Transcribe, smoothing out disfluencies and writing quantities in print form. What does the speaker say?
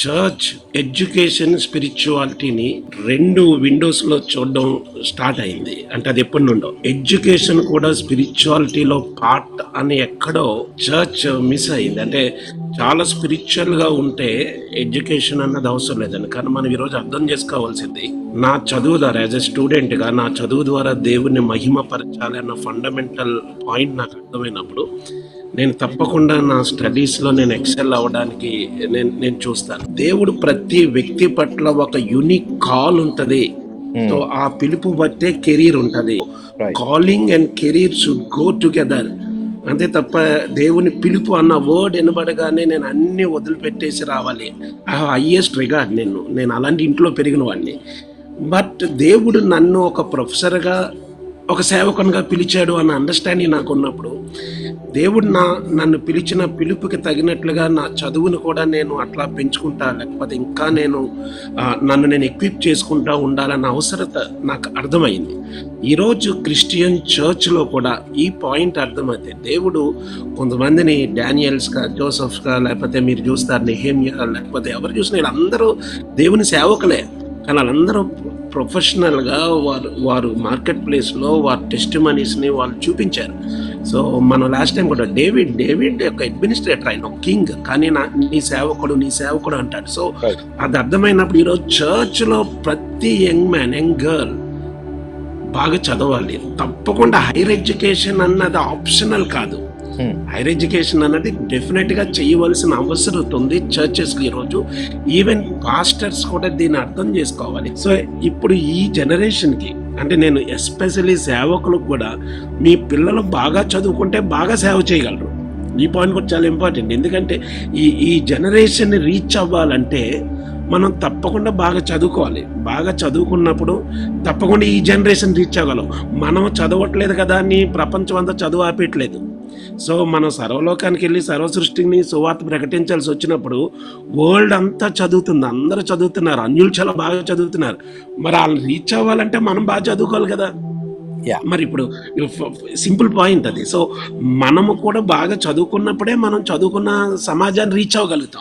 Church education స్పిరిచువాలిటీని రెండు విండోస్లో చూడడం start అయింది. అంటే అది ఎప్పటి నుండో ఎడ్యుకేషన్ కూడా స్పిరిచువాలిటీలో పార్ట్ అని ఎక్కడో చర్చ్ మిస్ అయింది. అంటే చాలా స్పిరిచువల్గా ఉంటే ఎడ్యుకేషన్ అన్నది అవసరం లేదండి. కానీ మనం ఈరోజు అర్థం చేసుకోవాల్సింది, నా చదువు ద్వారా యాజ్ ఎ స్టూడెంట్గా నా చదువు ద్వారా దేవుని మహిమపరచాలి అన్న ఫండమెంటల్ పాయింట్ నాకు అర్థమైనప్పుడు నేను తప్పకుండా నా స్టడీస్లో నేను ఎక్సెల్ అవ్వడానికి నేను చూస్తాను. దేవుడు ప్రతి వ్యక్తి పట్ల ఒక యూనిక్ కాల్ ఉంటుంది. సో ఆ పిలుపు బట్టే కెరీర్ ఉంటుంది. Calling and career should go together. అంతే తప్ప దేవుని పిలుపు అన్న వర్డ్ వినబడగానే నేను అన్ని వదిలిపెట్టేసి రావాలి. హైయెస్ట్ రిగార్డ్ నేను అలాంటి ఇంట్లో పెరిగిన వాడిని. బట్ దేవుడు నన్ను ఒక ప్రొఫెసర్గా ఒక సేవకునిగా పిలిచాడు అన్న అండర్స్టాండింగ్ నాకు ఉన్నప్పుడు, దేవుడు నన్ను పిలిచిన పిలుపుకి తగినట్లుగా నా చదువును కూడా నేను అట్లా పెంచుకుంటా, లేకపోతే ఇంకా నన్ను నేను ఎక్విప్ చేసుకుంటా ఉండాలన్న అవసరత నాకు అర్థమైంది. ఈరోజు క్రిస్టియన్ చర్చ్లో కూడా ఈ పాయింట్ అర్థమైతే దేవుడు కొంతమందిని డానియల్స్గా, జోసెఫ్గా, లేకపోతే మీరు చూస్తారు నెహెమ్యా, లేకపోతే ఎవరు చూసినా వీళ్ళందరూ దేవుని సేవకులే. కానీ వాళ్ళందరూ ప్రొఫెషనల్గా వారు మార్కెట్ ప్లేస్లో వారి టెస్టిమనీస్ని వాళ్ళు చూపించారు. సో మనం లాస్ట్ టైం కూడా డేవిడ్ యొక్క అడ్మినిస్ట్రేటర్ ఆయన కింగ్, కానీ నీ సేవకుడు అంటాడు. సో అది అర్థమైనప్పుడు ఈరోజు చర్చ్లో ప్రతి యంగ్ మ్యాన్, యంగ్ గర్ల్ బాగా చదవాలి. తప్పకుండా హైయర్ ఎడ్యుకేషన్ అన్నది ఆప్షనల్ కాదు. హైయర్ ఎడ్యుకేషన్ అన్నది డెఫినెట్గా చేయవలసిన అవసరం ఉంది చర్చెస్కి. ఈరోజు ఈవెన్ పాస్టర్స్ కూడా దీన్ని అర్థం చేసుకోవాలి. సో ఇప్పుడు ఈ జనరేషన్కి, అంటే నేను ఎస్పెషల్లీ సేవకులకు కూడా, మీ పిల్లలు బాగా చదువుకుంటే బాగా సేవ చేయగలరు. ఈ పాయింట్ కూడా చాలా ఇంపార్టెంట్. ఎందుకంటే ఈ జనరేషన్ని రీచ్ అవ్వాలంటే మనం తప్పకుండా బాగా చదువుకోవాలి. బాగా చదువుకున్నప్పుడు తప్పకుండా ఈ జనరేషన్ రీచ్ అవ్వగలం. మనం చదవట్లేదు కదా అని ప్రపంచం అంతా చదువు ఆపేయట్లేదు. సో మనం సర్వలోకానికి వెళ్ళి సర్వ సృష్టిని సువార్త ప్రకటించాల్సి వచ్చినప్పుడు వరల్డ్ అంతా చదువుతుంది, అందరూ చదువుతున్నారు, అన్యులు చాలా బాగా చదువుతున్నారు. మరి వాళ్ళని రీచ్ అవ్వాలంటే మనం బాగా చదువుకోవాలి కదా. మరి ఇప్పుడు సింపుల్ పాయింట్ అది. సో మనము కూడా బాగా చదువుకున్నప్పుడే మనం చదువుకున్న సమాజాన్ని రీచ్ అవ్వగలుగుతాం.